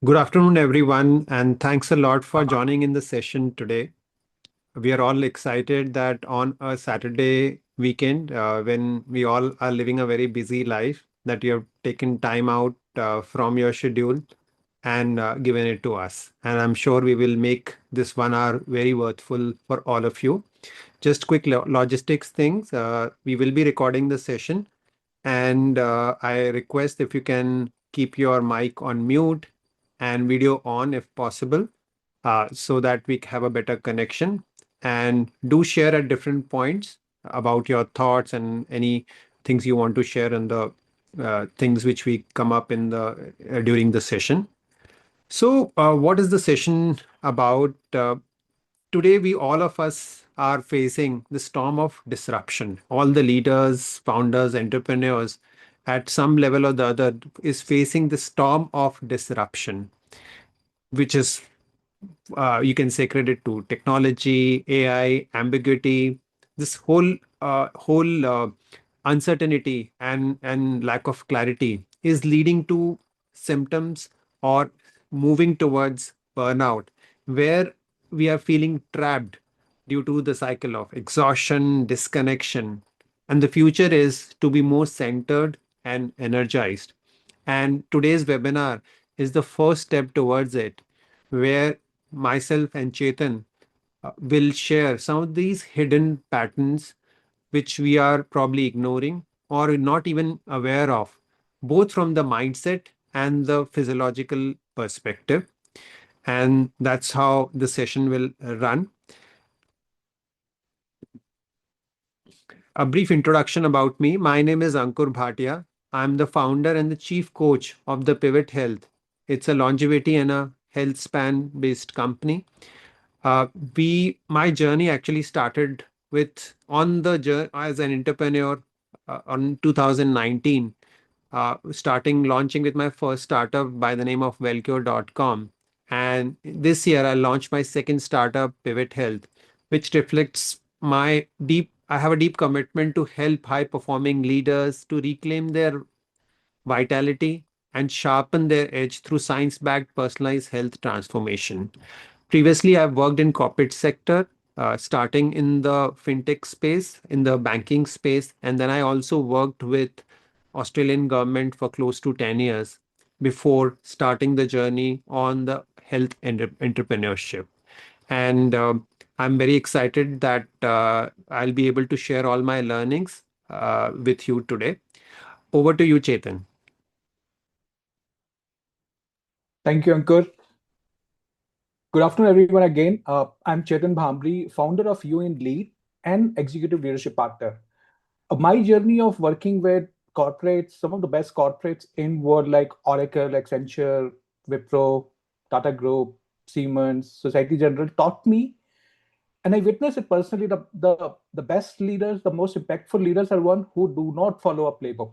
Good afternoon, everyone, and thanks a lot for joining in the session today. We are all excited that on a Saturday weekend, when we all are living a very busy life, that you have taken time out from your schedule and given it to us. And I'm sure we will make this 1 hour very worthful for all of you. Just quick logistics things. We will be recording the session, and I request if you can keep your mic on mute and video on if possible, so that we have a better connection. And do share at different points about your thoughts and any things you want to share in the things which we come up in the during the session. So, what is the session about? Today, we all of us are facing the storm of disruption. All the leaders, founders, entrepreneurs, at some level or the other, is facing the storm of disruption, which is you can say credit to technology, AI, ambiguity, this whole uncertainty and lack of clarity is leading to symptoms or moving towards burnout, where we are feeling trapped due to the cycle of exhaustion, disconnection, and the future is to be more centered and energized. And today's webinar is the first step towards it, where myself and Chetan will share some of these hidden patterns which we are probably ignoring or not even aware of, both from the mindset and the physiological perspective. And that's how the session will run. A brief introduction about me. My name is Ankur Bhatia. I'm the founder and the chief coach of the Pivot Health. It's a longevity and a health span based company. My journey actually started with on the journey as an entrepreneur on 2019, starting launching with my first startup by the name of 𝗍𝗶𝗀𝗀𝗀𝗀𝗀𝗀𝗀. And this year I launched my second startup, Pivot Health, which reflects my I have a deep commitment to help high performing leaders to reclaim their vitality and sharpen their edge through science-backed personalized health transformation. Previously, I've worked in corporate sector, starting in the fintech space, in the banking space, and then I also worked with Australian government for close to 10 years before starting the journey on the health entrepreneurship. And I'm very excited that I'll be able to share all my learnings with you today. Over to you, Chetan. Thank you, Ankur. Good afternoon, everyone again. I'm Chetan Bhambri, founder of UinLEAD and executive leadership partner. My journey of working with corporates, some of the best corporates in world like Oracle, Accenture, Wipro, Tata Group, Siemens, Society General taught me, and I witnessed it personally, the best leaders, the most impactful leaders are one who do not follow a playbook.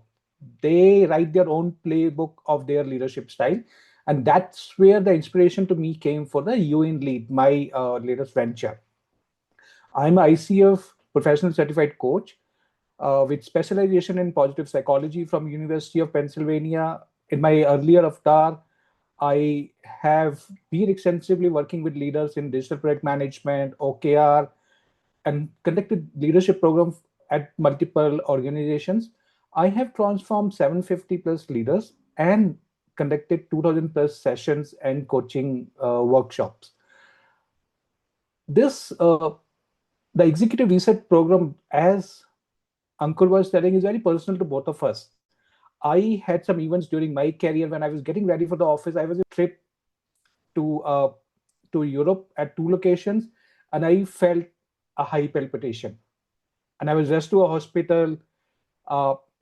They write their own playbook of their leadership style. And that's where the inspiration to me came for the UinLEAD, my latest venture. I'm an ICF professional certified coach with specialization in positive psychology from University of Pennsylvania. In my earlier avatar, I have been extensively working with leaders in digital project management, OKR, and conducted leadership programs at multiple organizations. I have transformed 750 plus leaders and conducted 2000 plus sessions and coaching workshops. The executive reset program, as Ankur was telling, is very personal to both of us. I had some events during my career when I was getting ready for the office. I was a trip to Europe at 2 locations, and I felt a high palpitation. And I was rushed to a hospital.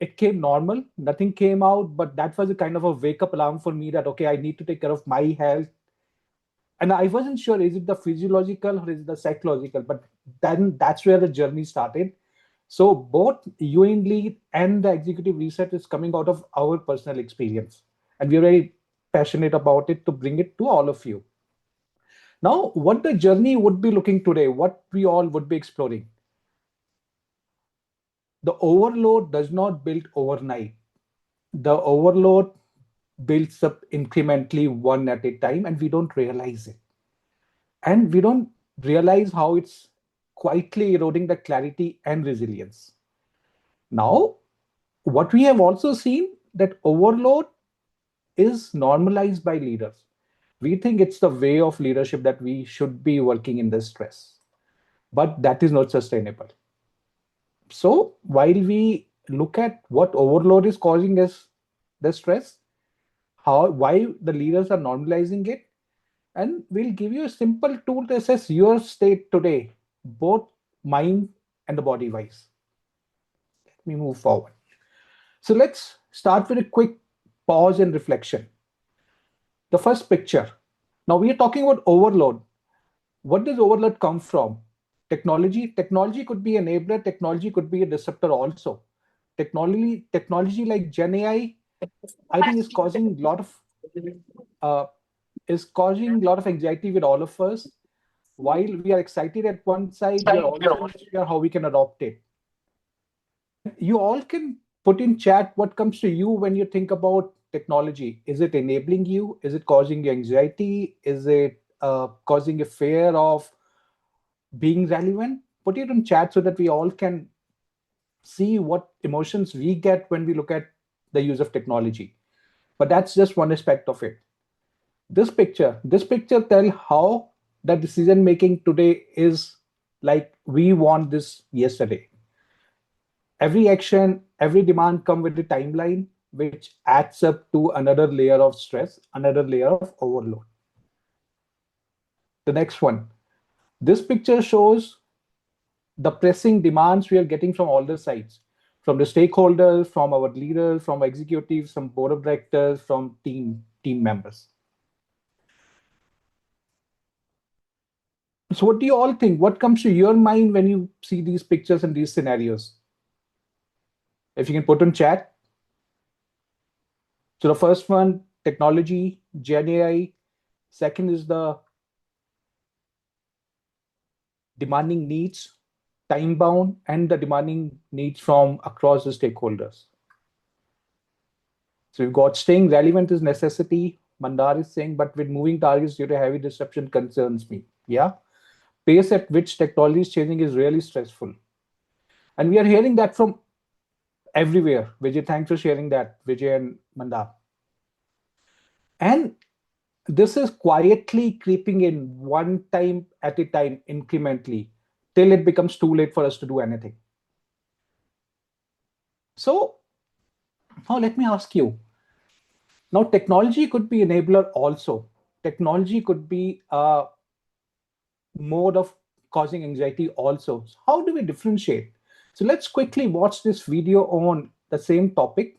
It came normal, nothing came out, but that was a kind of a wake-up alarm for me that, okay, I need to take care of my health. And I wasn't sure, is it the physiological or is it the psychological? But then that's where the journey started. So both UinLEAD and the executive reset is coming out of our personal experience. And we're very passionate about it to bring it to all of you. Now, what the journey would be looking today, what we all would be exploring. The overload does not build overnight. The overload builds up incrementally one at a time, and we don't realize it. And we don't realize how it's quietly eroding the clarity and resilience. Now, what we have also seen that overload is normalized by leaders. We think it's the way of leadership that we should be working in this stress, but that is not sustainable. So while we look at what overload is causing us the stress, why the leaders are normalizing it, and we'll give you a simple tool to assess your state today, both mind and the body wise. Let me move forward. So let's start with a quick pause and reflection. The first picture. Now we are talking about overload. What does overload come from? Technology. Technology could be an enabler. Technology could be a disruptor also. Technology like Gen AI, I think is causing a lot of anxiety with all of us. While we are excited at one side, we are also not sure how we can adopt it. You all can put in chat what comes to you when you think about technology. Is it enabling you? Is it causing you anxiety? Is it causing a fear of being relevant? Put it in chat so that we all can see what emotions we get when we look at the use of technology. But that's just one aspect of it. This picture tells how the decision making today is like we want this yesterday. Every action, every demand come with a timeline, which adds up to another layer of stress, another layer of overload. The next one. This picture shows the pressing demands we are getting from all the sides, from the stakeholders, from our leaders, from executives, from board of directors, from team members. So what do you all think? What comes to your mind when you see these pictures and these scenarios? If you can put in chat. So the first one, technology, Gen AI. Second is the demanding needs, time bound, and the demanding needs from across the stakeholders. So we've got staying relevant is necessity. Mandar is saying, but with moving targets due to heavy disruption concerns me. Yeah. Pace at which technology is changing is really stressful. And we are hearing that from everywhere. Vijay, thanks for sharing that, Vijay and Mandar. And this is quietly creeping in one time at a time, incrementally, till it becomes too late for us to do anything. So now let me ask you. Now technology could be enabler also. Technology could be a mode of causing anxiety also. So how do we differentiate? So let's quickly watch this video on the same topic.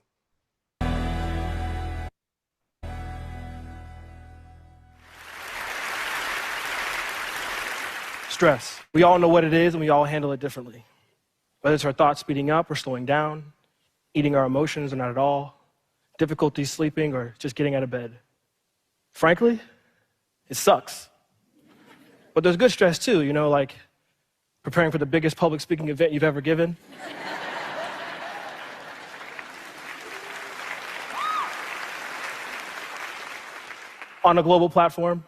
Stress. We all know what it is and we all handle it differently. Whether it's our thoughts speeding up or slowing down, eating our emotions or not at all, difficulty sleeping or just getting out of bed. Frankly, it sucks. But there's good stress too, you know, like preparing for the biggest public speaking event you've ever given. On a global platform.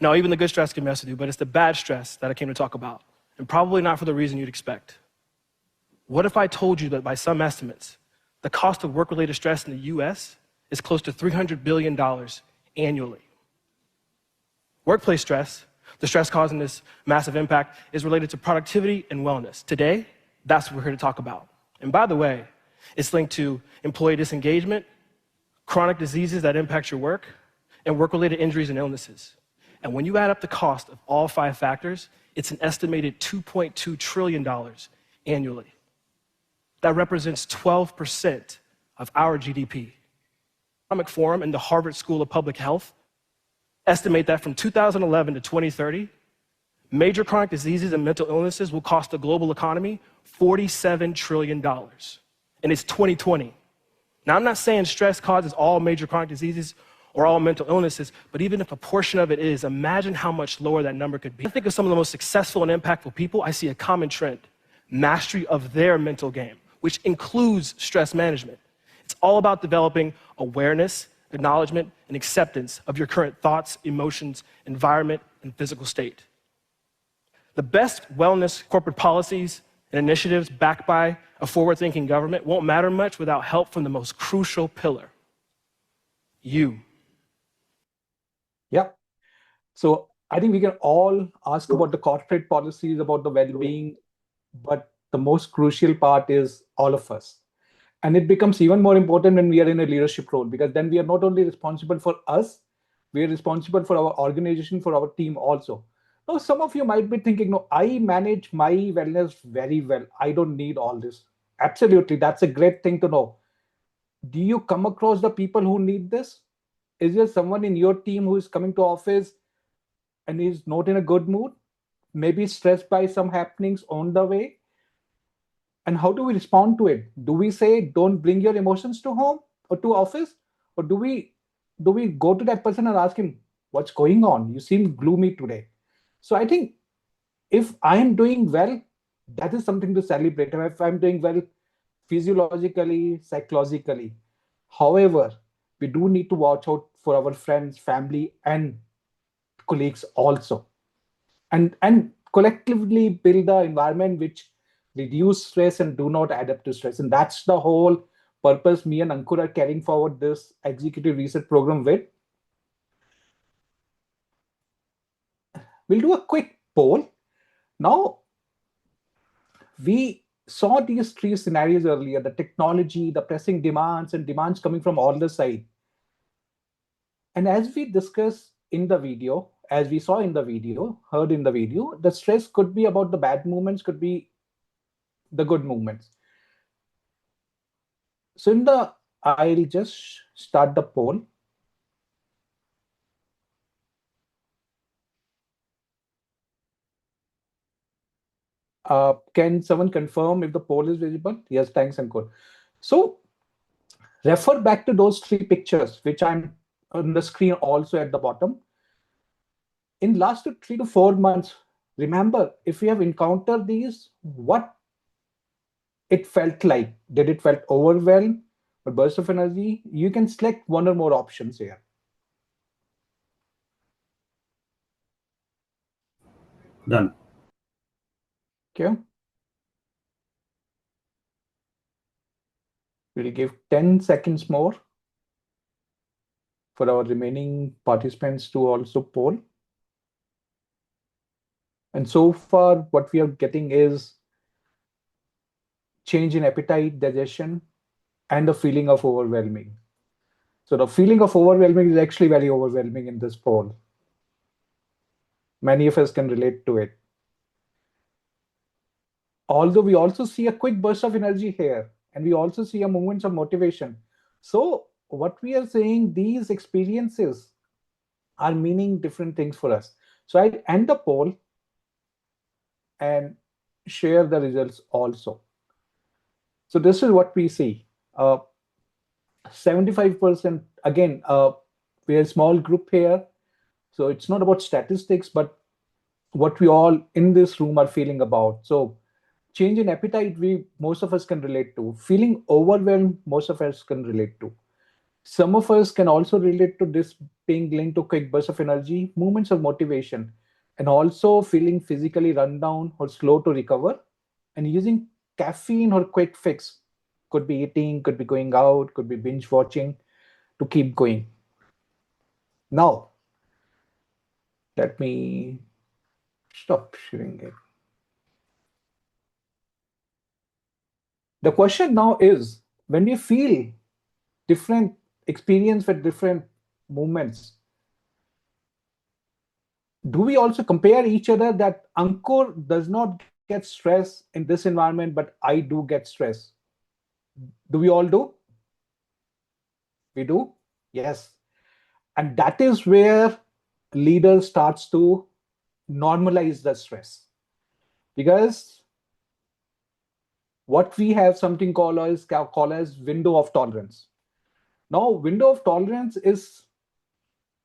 No, even the good stress can mess with you, but it's the bad stress that I came to talk about, and probably not for the reason you'd expect. What if I told you that by some estimates, the cost of work-related stress in the US is close to $300 billion annually? Workplace stress, the stress causing this massive impact, is related to productivity and wellness. Today, that's what we're here to talk about. And by the way, it's linked to employee disengagement, chronic diseases that impact your work, and work-related injuries and illnesses. And when you add up the cost of all 5 factors, it's an estimated $2.2 trillion annually. That represents 12% of our GDP. Economic Forum and the Harvard School of Public Health estimate that from 2011 to 2030, major chronic diseases and mental illnesses will cost the global economy $47 trillion. And it's 2020. Now, I'm not saying stress causes all major chronic diseases or all mental illnesses, but even if a portion of it is, imagine how much lower that number could be. I think of some of the most successful and impactful people, I see a common trend: mastery of their mental game, which includes stress management. It's all about developing awareness, acknowledgement, and acceptance of your current thoughts, emotions, environment, and physical state. The best wellness corporate policies and initiatives backed by a forward-thinking government won't matter much without help from the most crucial pillar, you. Yeah. So I think we can all ask about the corporate policies, about the well-being, but the most crucial part is all of us. And it becomes even more important when we are in a leadership role, because then we are not only responsible for us, we are responsible for our organization, for our team also. Now, some of you might be thinking, no, I manage my wellness very well. I don't need all this. Absolutely. That's a great thing to know. Do you come across the people who need this? Is there someone in your team who is coming to office and is not in a good mood? Maybe stressed by some happenings on the way? And how do we respond to it? Do we say, don't bring your emotions to home or to office? Or do we go to that person and ask him, what's going on? You seem gloomy today. So I think if I'm doing well, that is something to celebrate. If I'm doing well physiologically, psychologically. However, we do need to watch out for our friends, family, and colleagues also. And collectively build the environment which reduce stress and do not add up to stress. And that's the whole purpose me and Ankur are carrying forward this executive research program with. We'll do a quick poll. Now, we saw these three scenarios earlier, the technology, the pressing demands, and demands coming from all the side. And as we discussed in the video, as we saw in the video, heard in the video, the stress could be about the bad movements, could be the good movements. So I'll just start the poll. Can someone confirm if the poll is visible? Yes, thanks, Ankur. So refer back to those three pictures, which I'm on the screen also at the bottom. In last 3 to 4 months, remember, if we have encountered these, what it felt like. Did it felt overwhelmed or burst of energy? You can select one or more options here. Done. Okay. We'll give 10 seconds more for our remaining participants to also poll. And so far, what we are getting is change in appetite, digestion, and the feeling of overwhelming. So the feeling of overwhelming is actually very overwhelming in this poll. Many of us can relate to it. Although we also see a quick burst of energy here, and we also see a moments of motivation. So what we are saying, these experiences are meaning different things for us. So I end the poll and share the results also. So this is what we see. 75%, again, we are a small group here. So it's not about statistics, but what we all in this room are feeling about. So change in appetite, most of us can relate to. Feeling overwhelmed, most of us can relate to. Some of us can also relate to this being linked to quick bursts of energy, moments of motivation, and also feeling physically run down or slow to recover, and using caffeine or quick fix. Could be eating, could be going out, could be binge watching to keep going. Now, let me stop sharing it. The question now is, when we feel different experience with different movements, do we also compare each other that Ankur does not get stress in this environment, but I do get stress? Do we all do? We do? Yes. And that is where leader starts to normalize the stress. Because what we have something called as window of tolerance. Now, window of tolerance is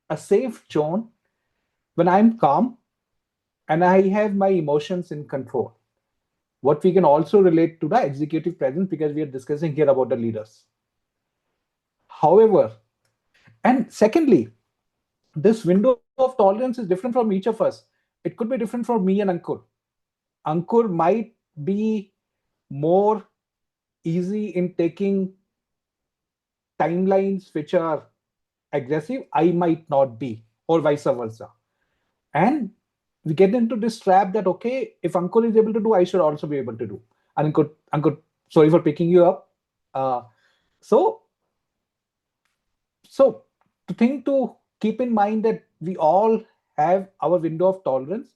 a safe zone when I'm calm and I have my emotions in control. What we can also relate to the executive presence, because we are discussing here about the leaders. However, and secondly, this window of tolerance is different from each of us. It could be different from me and Ankur. Ankur might be more easy in taking timelines which are aggressive. I might not be, or vice versa. And we get into this trap that, okay, if Ankur is able to do, I should also be able to do. And Ankur, sorry for picking you up. So the thing to keep in mind that we all have our window of tolerance,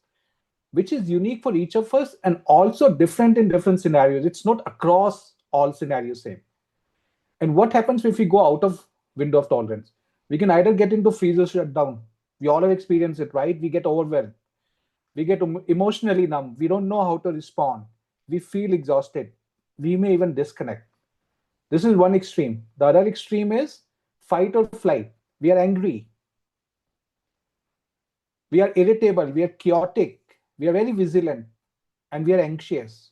which is unique for each of us and also different in different scenarios. It's not across all scenarios same. And what happens if we go out of window of tolerance? We can either get into freeze or shut down. We all have experienced it, right? We get overwhelmed. We get emotionally numb. We don't know how to respond. We feel exhausted. We may even disconnect. This is one extreme. The other extreme is fight or flight. We are angry. We are irritable. We are chaotic. We are very vigilant. And we are anxious.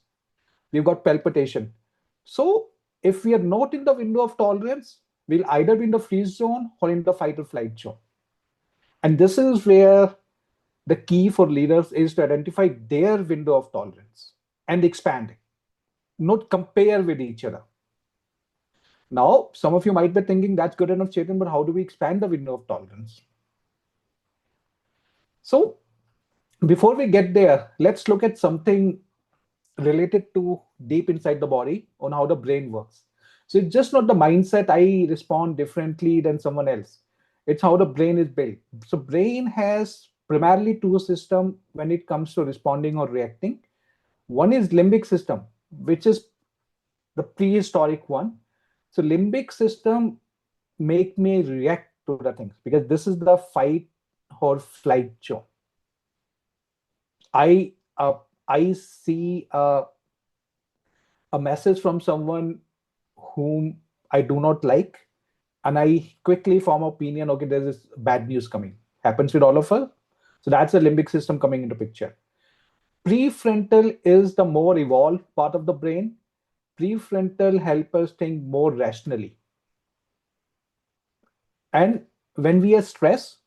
We've got palpitation. So if we are not in the window of tolerance, we'll either be in the freeze zone or in the fight or flight zone. And this is where the key for leaders is to identify their window of tolerance and expand it, not compare with each other. Now, some of you might be thinking that's good enough, Chetan, but how do we expand the window of tolerance? So before we get there, let's look at something related to deep inside the body on how the brain works. So it's just not the mindset, I respond differently than someone else. It's how the brain is built. So brain has primarily two systems when it comes to responding or reacting. One is limbic system, which is the prehistoric one. So limbic system make me react to the things because this is the fight or flight zone. I see a message from someone whom I do not like, and I quickly form opinion, okay, there's this bad news coming. Happens with all of us. So that's the limbic system coming into picture. Prefrontal is the more evolved part of the brain. Prefrontal helps us think more rationally. And when we are stressed,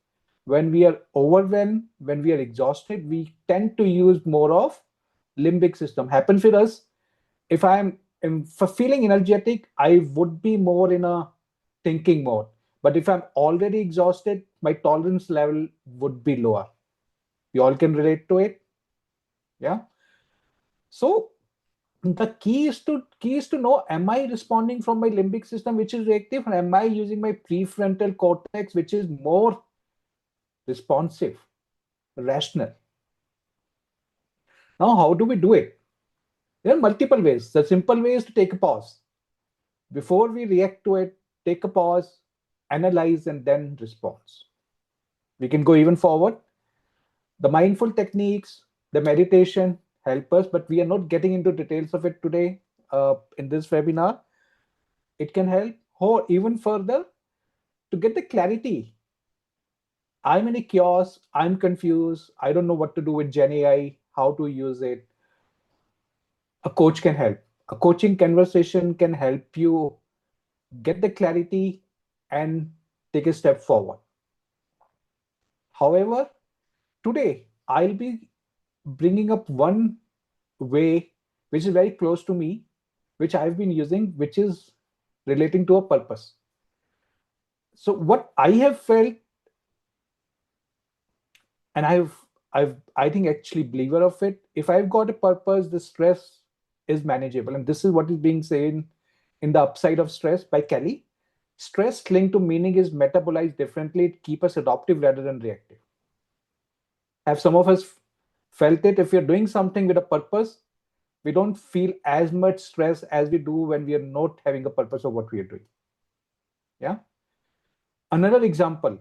when we are overwhelmed, when we are exhausted, we tend to use more of limbic system. Happens with us. If I'm feeling energetic, I would be more in a thinking mode. But if I'm already exhausted, my tolerance level would be lower. You all can relate to it. Yeah. So the key is to know, am I responding from my limbic system, which is reactive, or am I using my prefrontal cortex, which is more responsive, rational? Now, how do we do it? There are multiple ways. The simple way is to take a pause. Before we react to it, take a pause, analyze, and then respond. We can go even forward. The mindful techniques, the meditation help us, but we are not getting into details of it today in this webinar. It can help, or even further, to get the clarity. I'm in a chaos, I'm confused, I don't know what to do with Gen AI, how to use it. A coach can help. A coaching conversation can help you get the clarity and take a step forward. However, today I'll be bringing up one way which is very close to me, which I've been using, which is relating to a purpose. So what I have felt, and I think actually believer of it, if I've got a purpose, the stress is manageable. And this is what is being said in The Upside of Stress by Kelly. Stress linked to meaning is metabolized differently. It keeps us adaptive rather than reactive. Have some of us felt it? If you're doing something with a purpose, we don't feel as much stress as we do when we are not having a purpose of what we are doing. Yeah. Another example,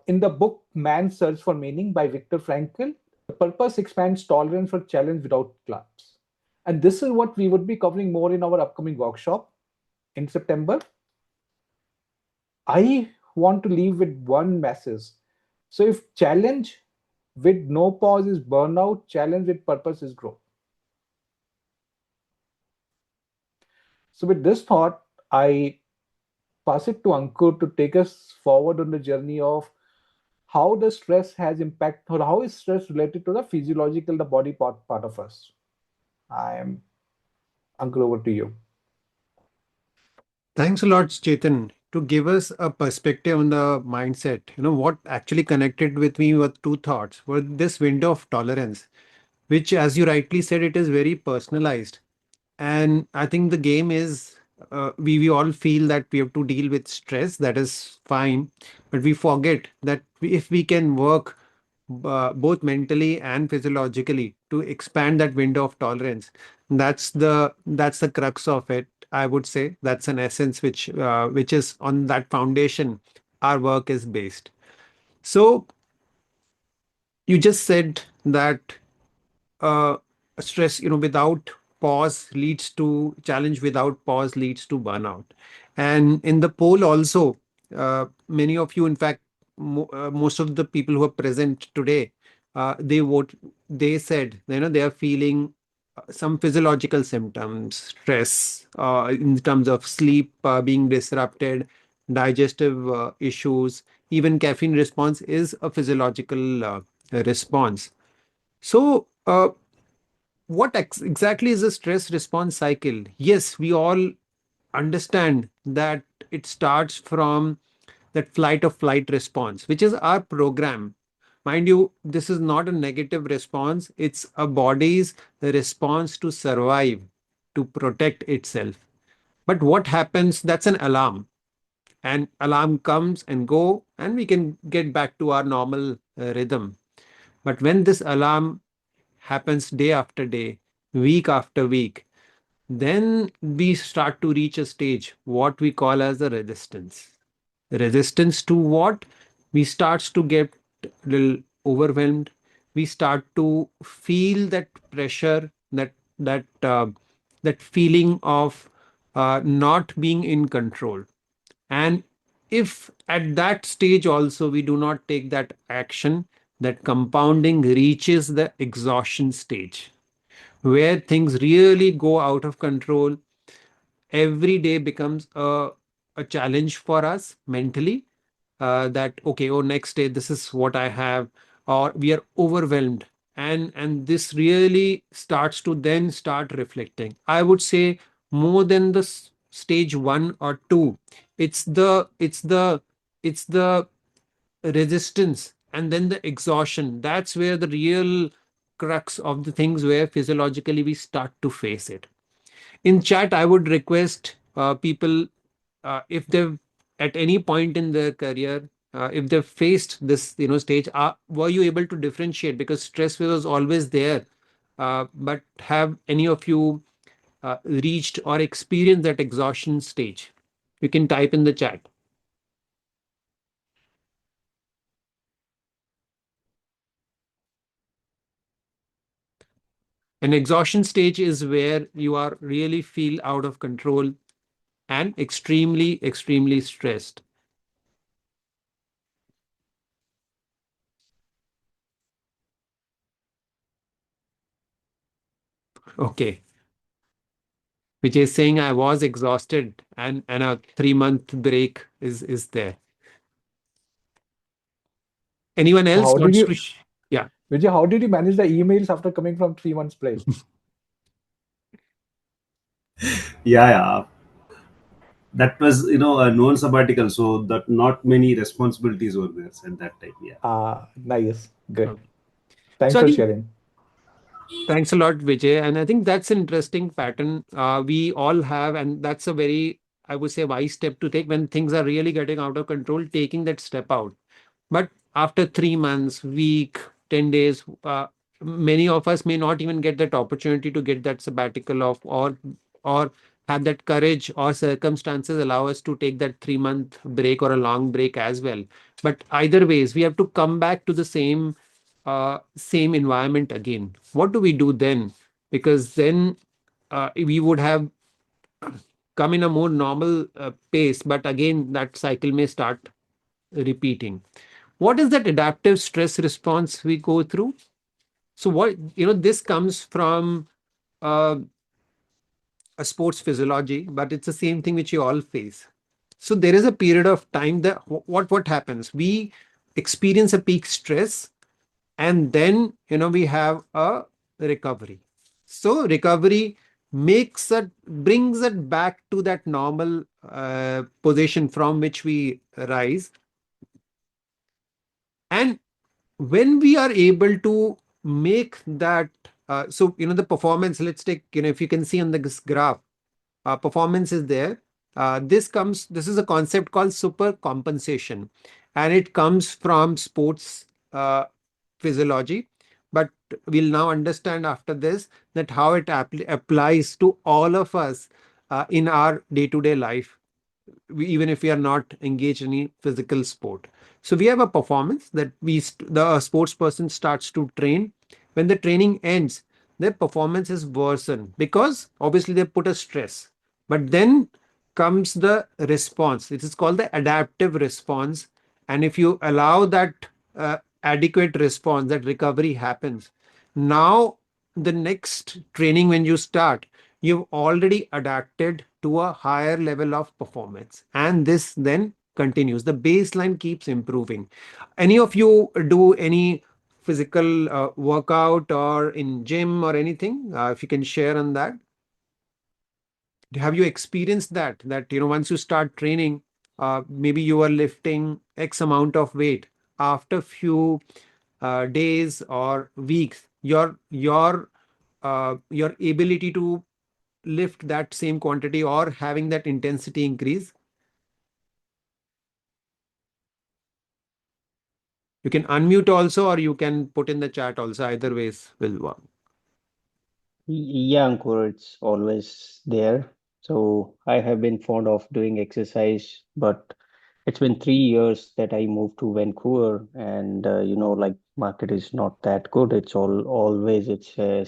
in the book Man's Search for Meaning by Viktor Frankl, the purpose expands tolerance for challenge without collapse. And this is what we would be covering more in our upcoming workshop in September. I want to leave with one message. So if challenge with no pause is burnout, challenge with purpose is growth. So with this thought, I pass it to Ankur to take us forward on the journey of how the stress has impact, or how is stress related to the physiological, the body part of us. I am Ankur, over to you. Thanks a lot, Chetan, to give us a perspective on the mindset. What actually connected with me were two thoughts. Were this window of tolerance, which, as you rightly said, it is very personalized. And I think the game is we all feel that we have to deal with stress. That is fine. But we forget that if we can work both mentally and physiologically to expand that window of tolerance, that's the crux of it. I would say that's an essence which is on that foundation our work is based. So you just said that uh, stress, without pause leads to challenge, without pause leads to burnout. And in the poll also, many of you, in fact, most of the people who are present today, they said, they are feeling some physiological symptoms, stress, in terms of sleep being disrupted, digestive issues, even caffeine response is a physiological response. So, what exactly is a stress response cycle? Yes, we all understand that it starts from that flight or flight response, which is our program. Mind you, this is not a negative response, it's a body's response to survive, to protect itself. But what happens? That's an alarm. And alarm comes and go, and we can get back to our normal rhythm. But when this alarm happens day after day, week after week, then we start to reach a stage, what we call as the resistance. Resistance to what? We starts to get a little overwhelmed. We start to feel that pressure, that feeling of not being in control. And if at that stage also we do not take that action, that compounding reaches the exhaustion stage, where things really go out of control. Every day becomes a challenge for us mentally, that, okay, oh, next day, this is what I have, or we are overwhelmed. And this really starts to then start reflecting. I would say more than the stage one or two, it's the resistance and then the exhaustion. That's where the real crux of the things, where physiologically we start to face it. In chat, I would request people, if they've at any point in their career, if they've faced this stage, were you able to differentiate? Because stress was always there, but have any of you reached or experienced that exhaustion stage? You can type in the chat. An exhaustion stage is where you are really feel out of control and extremely, extremely stressed. Okay. Which is saying I was exhausted, and a 3-month break is there. Anyone So else how did wants to? you, Yeah. Vijay, how did you manage the emails after coming from 3 months break? Yeah, yeah. That was, a known sabbatical, so that not many responsibilities were there at that time. Yeah. Nice. Good. Okay. Thanks So I for think sharing. thanks a lot, Vijay. And I think that's an interesting pattern we all have. And that's a very, I would say, wise step to take when things are really getting out of control, taking that step out. But after 3 months, week, 10 days, many of us may not even get that opportunity to get that sabbatical off, or have that courage, or circumstances allow us to take that 3-month break or a long break as well. But either ways, we have to come back to the same environment again. What do we do then? Because then we would have come in a more normal pace, but again, that cycle may start repeating. What is that adaptive stress response we go through? So this comes from uh, a sports physiology, but it's the same thing which you all face. So there is a period of time that what happens? We experience a peak stress, and then we have a recovery. So recovery brings it back to that normal position from which we rise. And when we are able to make that, so the performance, let's take, if you can see on this graph, performance is there. This is a concept called super compensation, and it comes from sports physiology. But we'll now understand after this that how it applies to all of us in our day-to-day life, even if we are not engaged in any physical sport. So we have a performance that the sports person starts to train. When the training ends, their performance is worsened because obviously they put a stress. But then comes the response. It is called the adaptive response. And if you allow that adequate response, that recovery happens. Now, the next training, when you start, you've already adapted to a higher level of performance. And this then continues. The baseline keeps improving. Any of you do any physical workout or in gym or anything? If you can share on that. Have you experienced that once you start training, maybe you are lifting X amount of weight, after few days or weeks, your ability to lift that same quantity or having that intensity increase? You can unmute also, or you can put in the chat also. Either ways will work. Yeah, Ankur, it's always there. So I have been fond of doing exercise, but it's been 3 years that I moved to Vancouver, and like market is not that good. It's a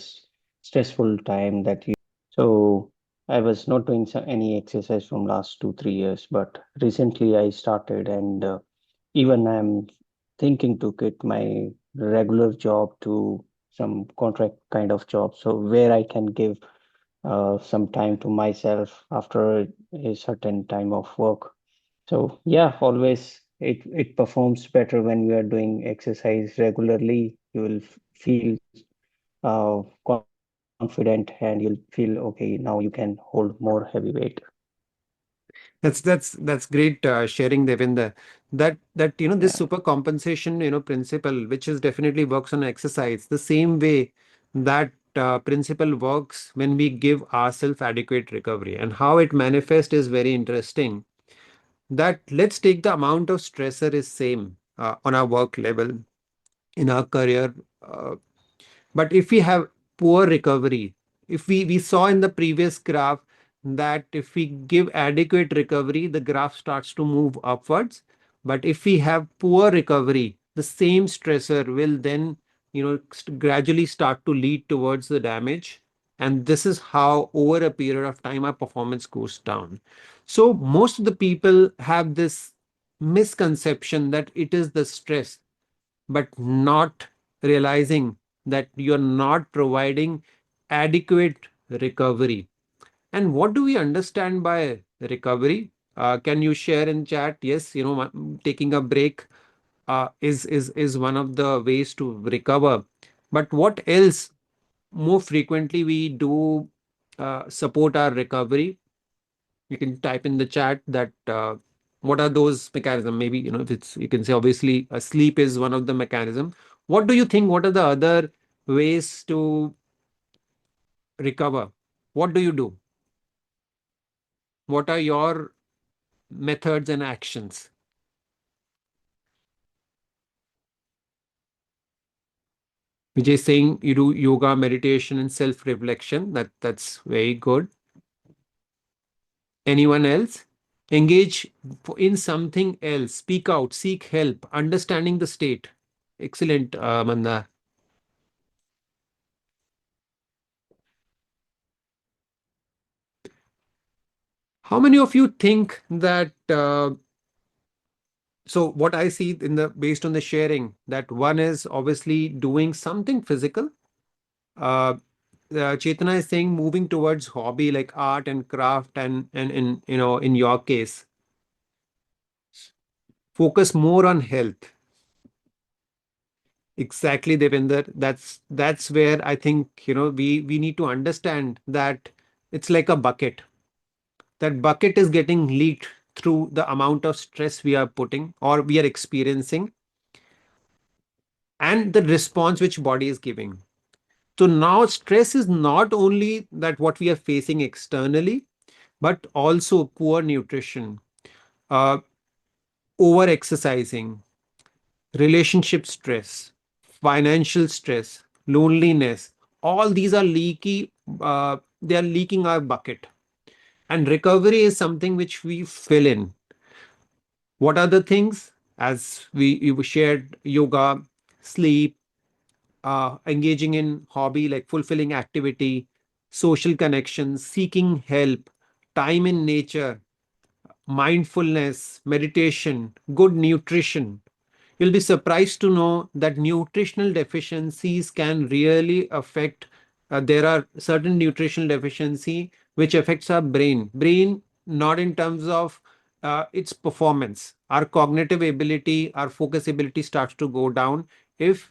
stressful time that you. So I was not doing any exercise from last 2 3 years, but recently I started, and even I'm thinking to quit my regular job to some contract kind of job, so where I can give some time to myself after a certain time of work. So yeah, always it performs better when we are doing exercise regularly. You will feel confident and you'll feel okay. Now you can hold more heavy weight. That's great sharing, Devinder. That this Yeah. super compensation principle, which is definitely works on exercise, the same way that principle works when we give ourselves adequate recovery, and how it manifests is very interesting. That let's take the amount of stressor is same on our work level, in our career. But if we have poor recovery, if we saw in the previous graph that if we give adequate recovery, the graph starts to move upwards. But if we have poor recovery, the same stressor will then gradually start to lead towards the damage. And this is how over a period of time our performance goes down. So most of the people have this misconception that it is the stress, but not realizing that you're not providing adequate recovery. And what do we understand by recovery? Can you share in chat? Yes, taking a break is one of the ways to recover. But what else more frequently we do support our recovery? You can type in the chat that what are those mechanisms. Maybe if it's, you can say obviously sleep is one of the mechanism. What do you think, what are the other ways to recover? What do you do? What are your methods and actions? Vijay is saying you do yoga, meditation, and self-reflection. That's very good. Anyone else? Engage in something else. Speak out, seek help, understanding the state. Excellent, Manda. How many of you think that so what I see in the based on the sharing, that one is obviously doing something physical. Chetana is saying moving towards hobby like art and craft, and in your case, focus more on health. Exactly, Devinder. That's where I think, we need to understand that it's like a bucket. That bucket is getting leaked through the amount of stress we are putting or we are experiencing, and the response which body is giving. So now stress is not only that what we are facing externally, but also poor nutrition, uh, over exercising, relationship stress, financial stress, loneliness. All these are leaky. They are leaking our bucket, and recovery is something which we fill in. What are the things? As you shared, yoga, sleep, engaging in hobby like fulfilling activity, social connections, seeking help, time in nature, mindfulness, meditation, good nutrition. You'll be surprised to know that nutritional deficiencies can really affect. There are certain nutritional deficiency which affects our brain. Brain, not in terms of its performance. Our cognitive ability, our focus ability starts to go down if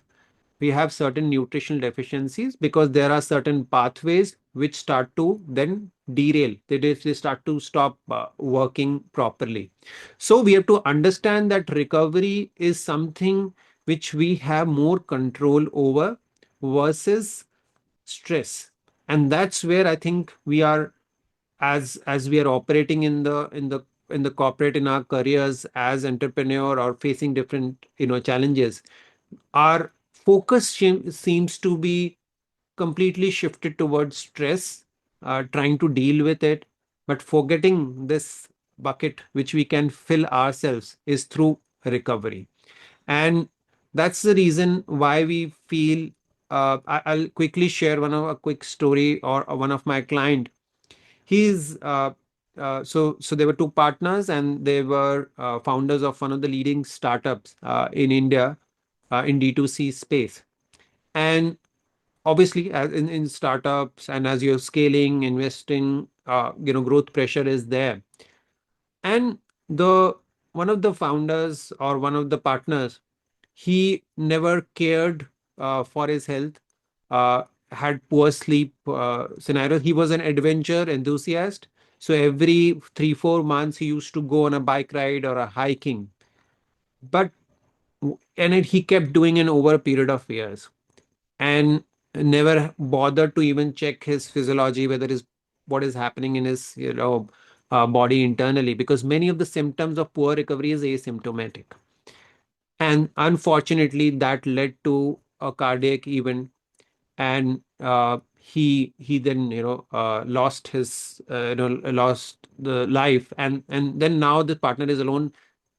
we have certain nutritional deficiencies, because there are certain pathways which start to then derail. They start to stop working properly. So we have to understand that recovery is something which we have more control over versus stress. And that's where I think we are, as we are operating in the corporate, in our careers as entrepreneur or facing different challenges, our focus seems to be completely shifted towards stress, trying to deal with it, but forgetting this bucket which we can fill ourselves is through recovery. And that's the reason why we feel. I'll quickly share a quick story or one of my client. He's so there were two partners, and they were founders of one of the leading startups in India, in D2C space. And obviously, as in startups, and as you're scaling, investing, growth pressure is there. And the one of the founders or one of the partners, he never cared for his health, had poor sleep scenario. He was an adventure enthusiast. So every 3-4 months, he used to go on a bike ride or a hiking. But he kept doing it over a period of years, and never bothered to even check his physiology, whether is what is happening in his body internally, because many of the symptoms of poor recovery is asymptomatic. And unfortunately, that led to a cardiac event, and he then lost the life, and then now the partner is alone,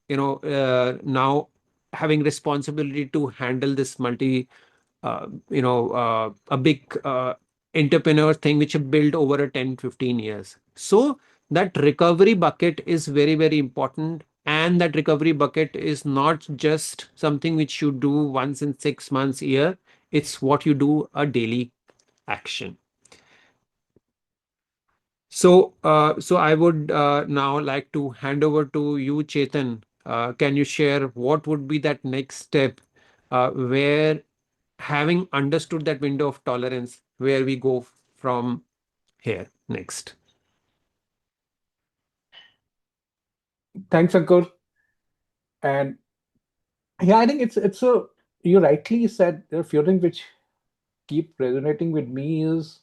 now having responsibility to handle this a big entrepreneur thing which have built over a 10-15 years. So that recovery bucket is very, very important. And that recovery bucket is not just something which you do once in 6 months, a year. It's what you do a daily action. So I would now like to hand over to you, Chetan. Can you share what would be that next step, where, having understood that window of tolerance, where we go from here next? Thanks, Ankur. And yeah, I think it's a you rightly said there are few things which keep resonating with me is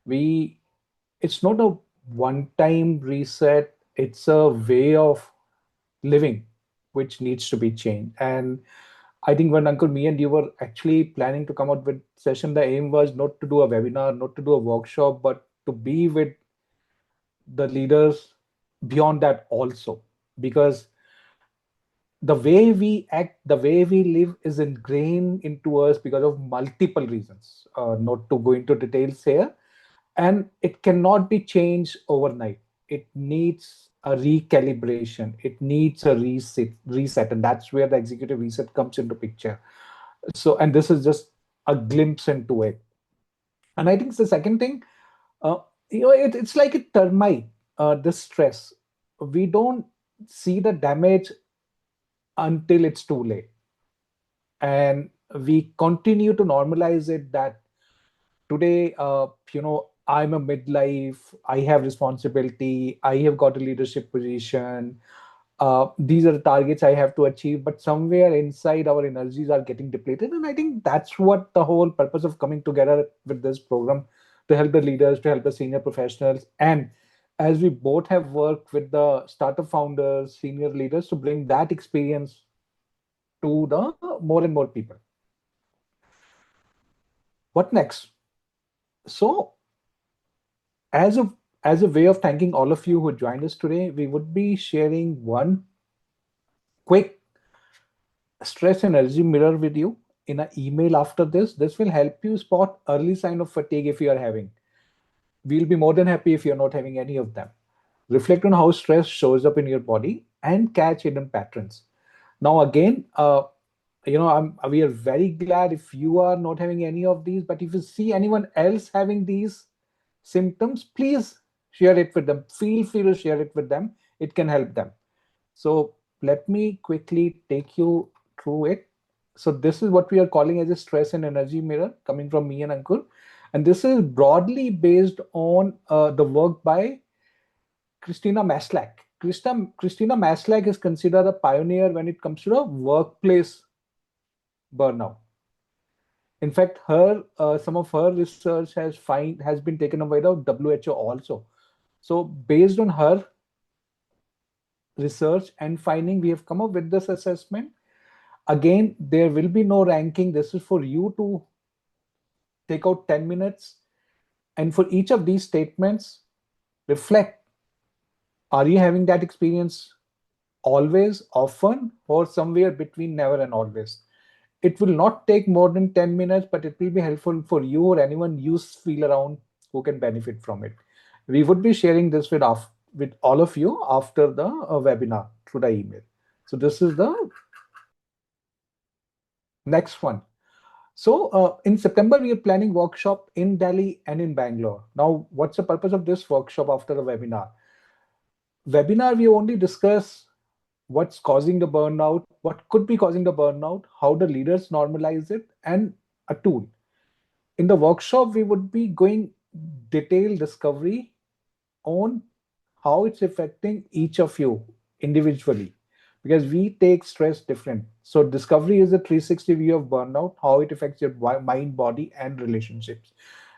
we it's not a one-time reset, it's a way of living which needs to be changed. And I think when Uncle, me and you were actually planning to come out with session, the aim was not to do a webinar, not to do a workshop, but to be with the leaders beyond that also. Because the way we act, the way we live is ingrained into us because of multiple reasons, not to go into details here. And it cannot be changed overnight. It needs a recalibration. It needs a reset. And that's where the executive reset comes into picture. So, and this is just a glimpse into it. And I think the second thing, uh, it's like a termite, the stress. We don't see the damage until it's too late. And we continue to normalize it that today, I'm a midlife, I have responsibility, I have got a leadership position. These are the targets I have to achieve, but somewhere inside our energies are getting depleted. And I think that's what the whole purpose of coming together with this program, to help the leaders, to help the senior professionals. And as we both have worked with the startup founders, senior leaders, to bring that experience to the more and more people. What next? So as a way of thanking all of you who joined us today, we would be sharing one quick stress energy mirror with you in an email after this. This will help you spot early sign of fatigue if you are having. We'll be more than happy if you're not having any of them. Reflect on how stress shows up in your body and catch hidden patterns. Now, again, we are very glad if you are not having any of these, but if you see anyone else having these symptoms, please share it with them. Feel free to share it with them. It can help them. So let me quickly take you through it. So this is what we are calling as a stress and energy mirror, coming from me and Ankur. And this is broadly based on the work by Christina Maslach. Christina Maslach is considered a pioneer when it comes to the workplace burnout. In fact, some of her research has been taken up by the WHO also. So based on her research and finding, we have come up with this assessment. Again, there will be no ranking. This is for you to take out 10 minutes. And for each of these statements, reflect. Are you having that experience always, often, or somewhere between never and always? It will not take more than 10 minutes, but it will be helpful for you or anyone you feel around who can benefit from it. We would be sharing this with all of you after the webinar through the email. So this is the next one. So in September, we are planning workshop in Delhi and in Bangalore. Now, what's the purpose of this workshop after the webinar? We only discuss what's causing the burnout, what could be causing the burnout, how the leaders normalize it, and a tool. In the workshop, we would be going detailed discovery on how it's affecting each of you individually, because we take stress different. So discovery is a 360 view of burnout, how it affects your mind, body, and relationships.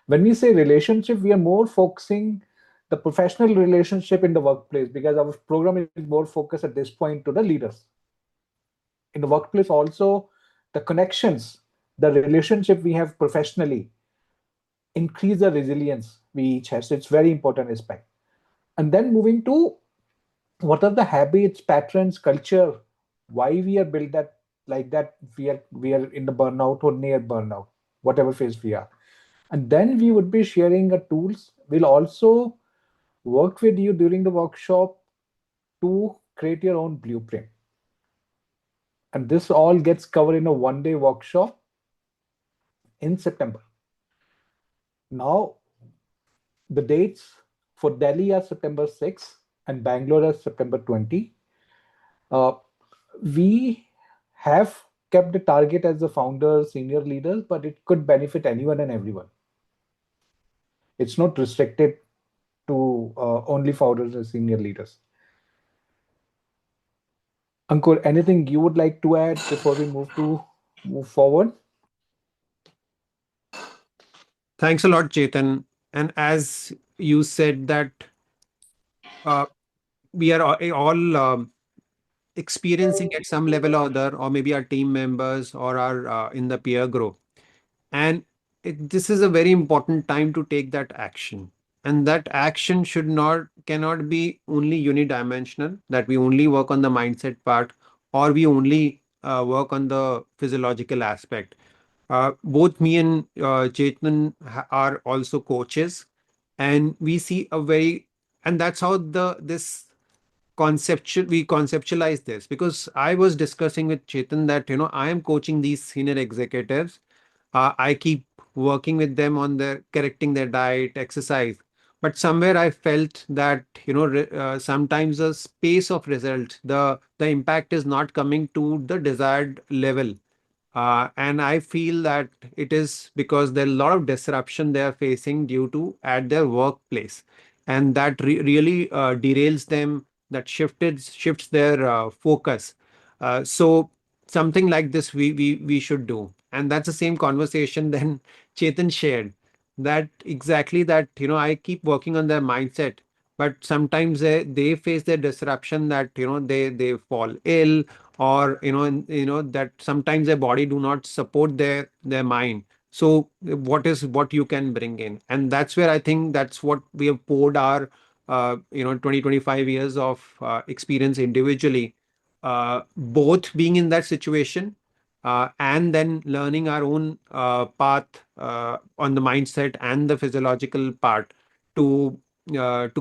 When we say relationship, we are more focusing the professional relationship in the workplace, because our program is more focused at this point to the leaders. In the workplace also, the connections, the relationship we have professionally increase the resilience we each have. So it's very important aspect. And then moving to what are the habits, patterns, culture, why we are built that like that, we are in the burnout or near burnout, whatever phase we are. And then we would be sharing tools. We'll also work with you during the workshop to create your own blueprint. And this all gets covered in a one-day workshop in September. Now, the dates for Delhi are September 6 and Bangalore are September 20. We have kept the target as the founders, senior leaders, but it could benefit anyone and everyone. It's not restricted to only founders and senior leaders. Ankur, anything you would like to add before we move forward? Thanks a lot, Chetan. And as you said that we are all experiencing at some level or other, or maybe our team members or our in the peer group. And this is a very important time to take that action. And that action cannot be only unidimensional, that we only work on the mindset part, or we only work on the physiological aspect. Both me and Chetan are also coaches, and we see and that's how this we conceptualize this, because I was discussing with Chetan that I am coaching these senior executives. I keep working with them on correcting their diet, exercise, But somewhere I felt that, sometimes the space of result, the impact is not coming to the desired level. And I feel that it is because there are a lot of disruption they are facing due to at their workplace, and that really derails them. That shifts their focus. So something like this we should do, and that's the same conversation then Chetan shared. That exactly that, I keep working on their mindset, but sometimes they face their disruption, that they fall ill, or that sometimes their body do not support their mind. So what you can bring in, and that's where I think that's what we have poured our 20-25 years of experience individually, both being in that situation, and then learning our own path on the mindset and the physiological part to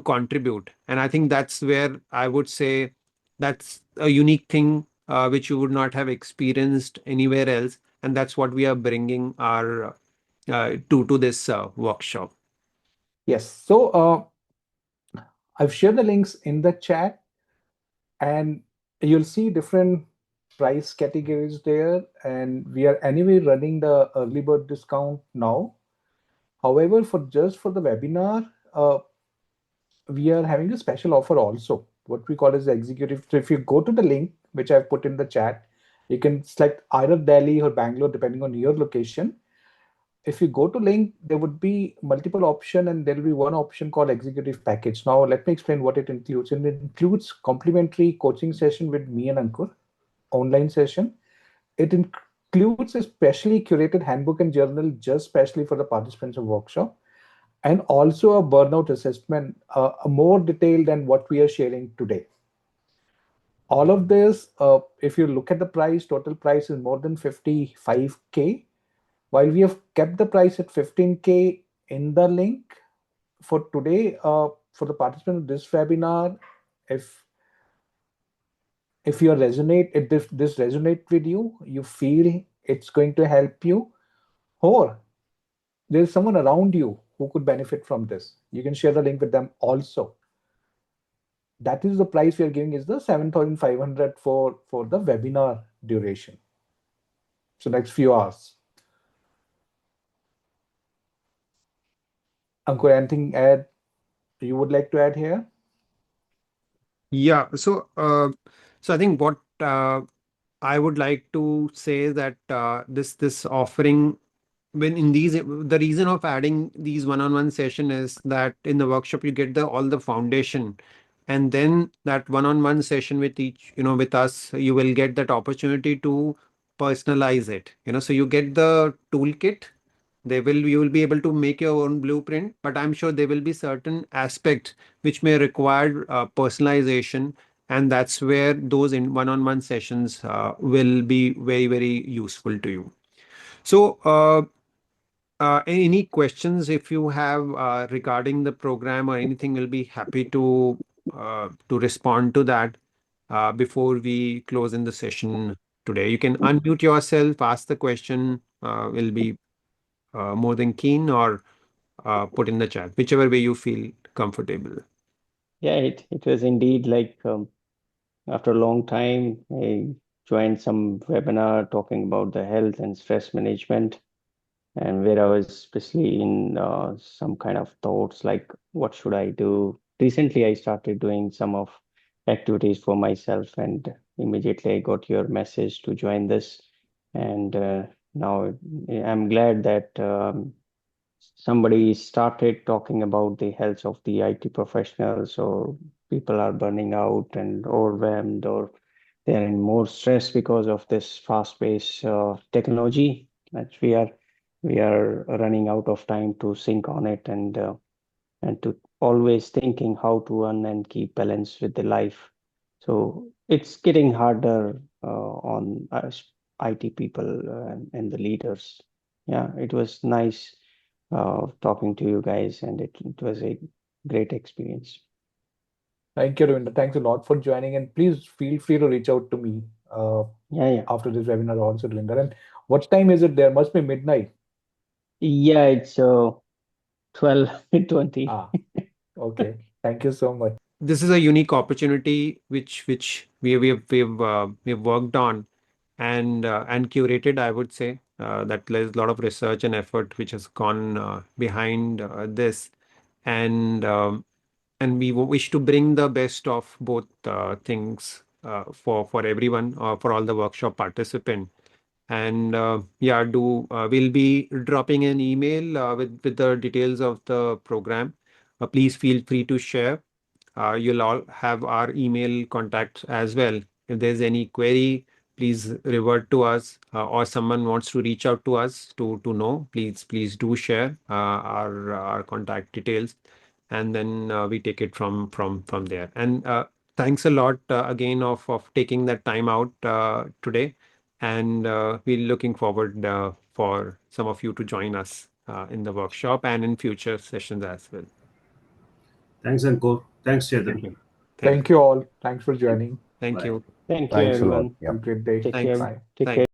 contribute. And I think that's where I would say that's a unique thing which you would not have experienced anywhere else, and that's what we are bringing our to this workshop. Yes. So I've shared the links in the chat, and you'll see different price categories there. And we are anyway running the early bird discount now. However, for the webinar, we are having a special offer also, what we call as the executive. So if you go to the link which I've put in the chat, you can select either Delhi or Bangalore depending on your location. If you go to link, there would be multiple option, and there will be one option called executive package. Now let me explain what it includes. And it includes complimentary coaching session with me and Ankur, online session. It includes a specially curated handbook and journal just specially for the participants of workshop, and also a burnout assessment, more detailed than what we are sharing today. All of this, if you look at the price, total price is more than 55K. While we have kept the price at 15K in the link for today, for the participants of this webinar, if you resonate, if this resonate with you, you feel it's going to help you, or there's someone around you who could benefit from this, you can share the link with them also. That is the price we are giving, is the 7,500 for the webinar duration. So next few hours. Ankur, anything you would like to add here? Yeah. So I think what I would like to say that this offering, when in these, the reason of adding these one-on-one session is that in the workshop you get all the foundation, and then that one-on-one session with with us, you will get that opportunity to personalize it. So you get the toolkit. You will be able to make your own blueprint, but I'm sure there will be certain aspects which may require personalization, and that's where those in one-on-one sessions will be very, very useful to you. So any questions if you have regarding the program or anything, we'll be happy to respond to that before we close in the session today. You can unmute yourself, ask the question. We'll be more than keen, or put in the chat, whichever way you feel comfortable. Yeah, it was indeed like after a long time, I joined some webinar talking about the health and stress management, and where I was especially in some kind of thoughts like, what should I do? Recently, I started doing some of activities for myself, and immediately I got your message to join this. And now I'm glad that somebody started talking about the health of the IT professionals, or people are burning out and overwhelmed, or they're in more stress because of this fast-paced technology that we are running out of time to think on it, and to always thinking how to earn and keep balance with the life. So it's getting harder on us IT people and the leaders. Yeah, it was nice talking to you guys, and it was a great experience. Thank you, Ravinder. Thanks a lot for joining, and please feel free to reach out to me Yeah. after this webinar also, Ravinder. And what time is it there? Must be midnight. Yeah, it's 12:20. Ah, Okay. Thank you so much. This is a unique opportunity which we've worked on and curated. I would say that there's a lot of research and effort which has gone behind this, and we wish to bring the best of both things for everyone, for all the workshop participants. And yeah, we'll be dropping an email with the details of the program. Please feel free to share. You'll all have our email contacts as well. If there's any query, please revert to us, or someone wants to reach out to us to know. Please do share our contact details, and then we take it from there. And thanks a lot again of taking that time out today. And we're looking forward for some of you to join us in the workshop and in future sessions as well. Thanks, Ankur. Thanks, Chetan. Thank you. Thank you all. Thanks for joining. Thank Bye. you. Thank you, Thanks a lot. everyone. Yeah. Have a great day. Take Thanks. care. Bye. Take Thanks. care.